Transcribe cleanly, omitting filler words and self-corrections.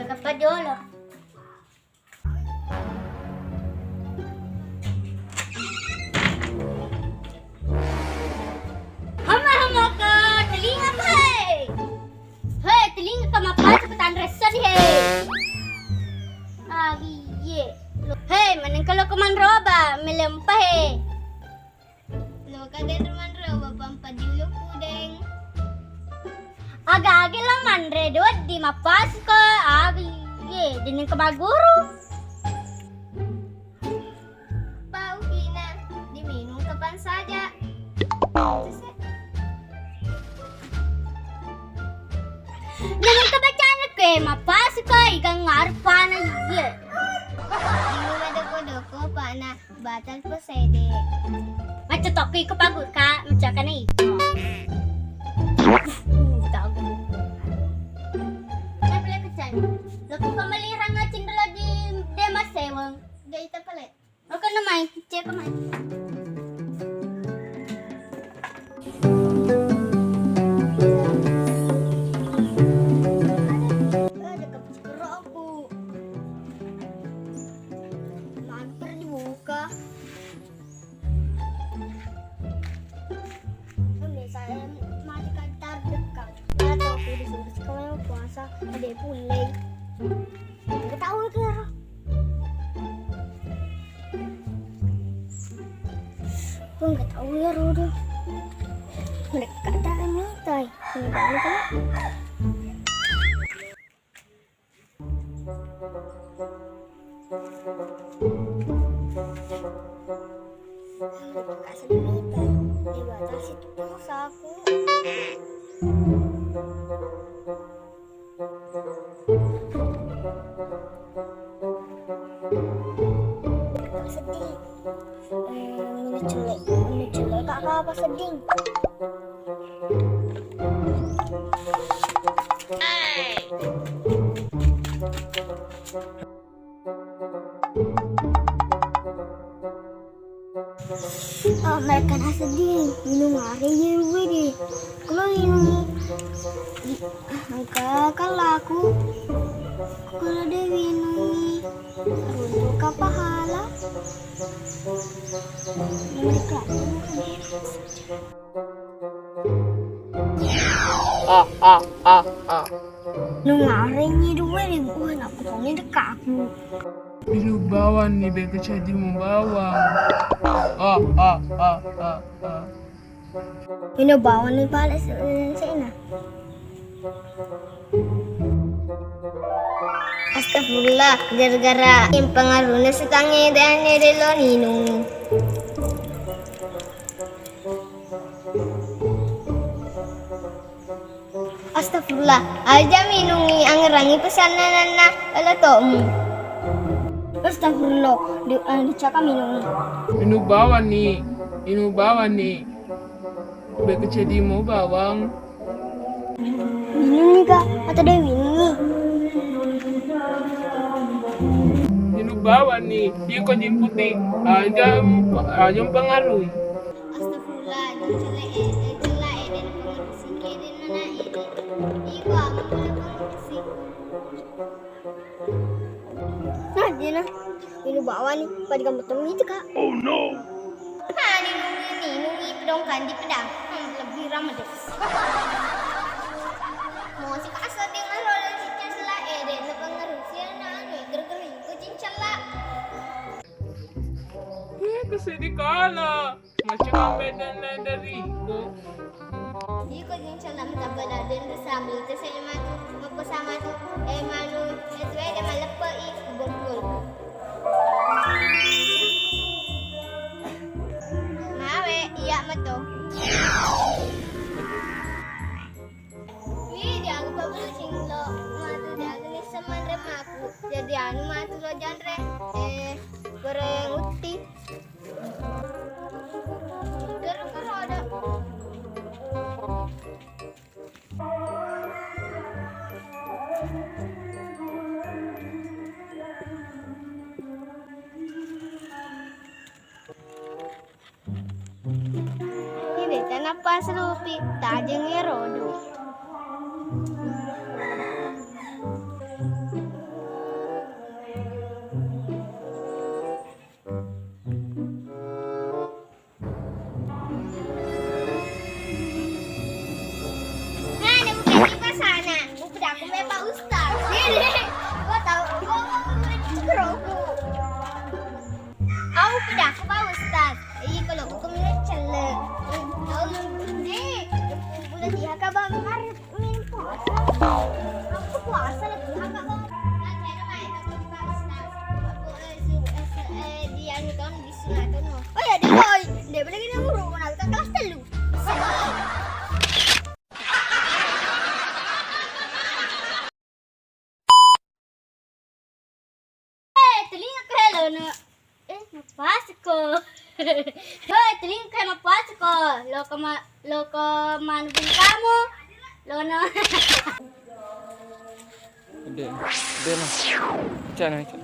Kapajolo. Hama ka, telinga mo hey! Hey, telinga ka mapasok ka tanresan hey! Agiye. Hey, manang kalau ka man roba, milempa hey! Lo ka din man roba, pampadiulo ko deng. Aga-agi lang man redod, di mapasok ka, agiye, din ka maguro. Pauwi na, di minum ka pan saja. Ganun ka ba dyan eh? Mapasok ka, ikang ngarpa na yun. Ino madako-dako pa na batal po sede. Matutokoy ko pagod ka, matsaka na ito. Tago. Ano pala ka dyan? Naku ka malirang nga chindala di demasewang. Gaita pala. Ako naman, check ko man. Ada pulai. Enggak tahu kira. Enggak tahu ya Rodo. Mereka tak minta. Enggak tahu. Kasih minta. Dibatasi tuh pulsa aku. Menculik kakak apa sedih? Mereka nak sedih, minum hari yang begini. Kalau minum, angkat laku. Kalau dia minum, untuk apa pahala? Mereka. Nung arinya dua ribu, nak potongnya dekat aku. Minum bawang nih, beka jadi mau bawang. Minum bawang nih pala sana. Astagfirullah, gara-gara yang pengaruhnya setangnya dan lo ninung. Astagfirullah, aja minungi anggerangi pesanan na ala tomu. Astagfirullah, dicaka minungi. Minum bawang nih, beka jadi mau bawang. Minum ka atau dia minungi? Minum bawang nih, dia kok putih, aja pengaruh. Astagfirullah, celai dan pengurusin kiri nana ini. Iku aku pengurusin. Nah, dia nah, minum bawang nih, pada kamu temui itu kak. Oh no. Nungi pedongkan di pedang. Lebih ramah deh. Mau si kasar dengan roda cincin selak dan pengerusian ger-gering kucing celak. Kesini kala, macam beda dariku. Di kucing celak mentabala dan bersama itu saya matu sama tu manu itu ada malepai bol-bol. Mawe iya mato. Aku bagus lo matu jaga ni seman remaku jadi anu matu lo janre goreng uti gerung ada ini tanah pas rupi tajeng erodo. Hapa ko. Kaya naman, nagpapakis na. Ako, di ano to, di sinato, no? Oy, di ko, di ba lagi na muro ko na, kakalas talo. Telinga ko, hello, na. Napasok ko. Hoy, telinga ko, mapasok ko. Loko manubin ka mo. Loko na. Hindi na. Diyan na.